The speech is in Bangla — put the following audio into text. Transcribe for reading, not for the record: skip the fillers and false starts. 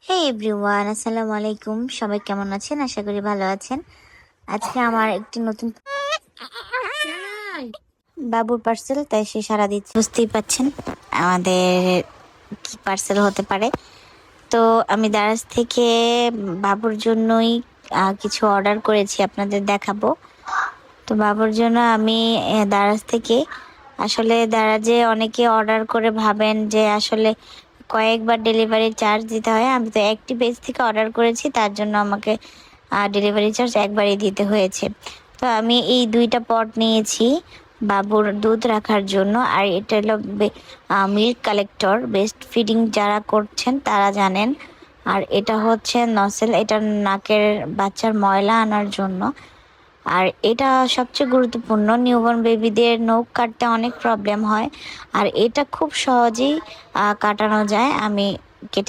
হে এভরিওয়ান, আসসালামু আলাইকুম। সবাই কেমন আছেন? আশা করি ভালো আছেন। আজকে আমার একটি নতুন বাবুর পার্সেল, তাই সে সারা দিচ্ছে। বুঝতেই পাচ্ছেন আমাদের কি পার্সেল হতে পারে। তো আমি দারাজ থেকে বাবুর জন্যই কিছু অর্ডার করেছি, আপনাদের দেখাবো। তো বাবুর জন্য আমি দারাজ থেকে, আসলে দারাজে অনেকে অর্ডার করে ভাবেন যে আসলে কয়েকবার ডেলিভারি চার্জ দিতে হয়। আমি তো একটি পেজ থেকে অর্ডার করেছি, তার জন্য আমাকে ডেলিভারি চার্জ একবারই দিতে হয়েছে। তো আমি এই দুইটা পট নিয়েছি বাবুর দুধ রাখার জন্য। আর এটা হলো মিল্ক কালেক্টর, বেস্ট ফিডিং যারা করছেন তারা জানেন। আর এটা হচ্ছে নসেল, এটা নাকের বাচ্চার ময়লা আনার জন্য। আর এটা সবচেয়ে গুরুত্বপূর্ণ, নিউবর্ন বেবিদের নখ কাটতে অনেক প্রবলেম হয়, আর এটা খুব সহজেই কাটানো যায়। আমি কেটে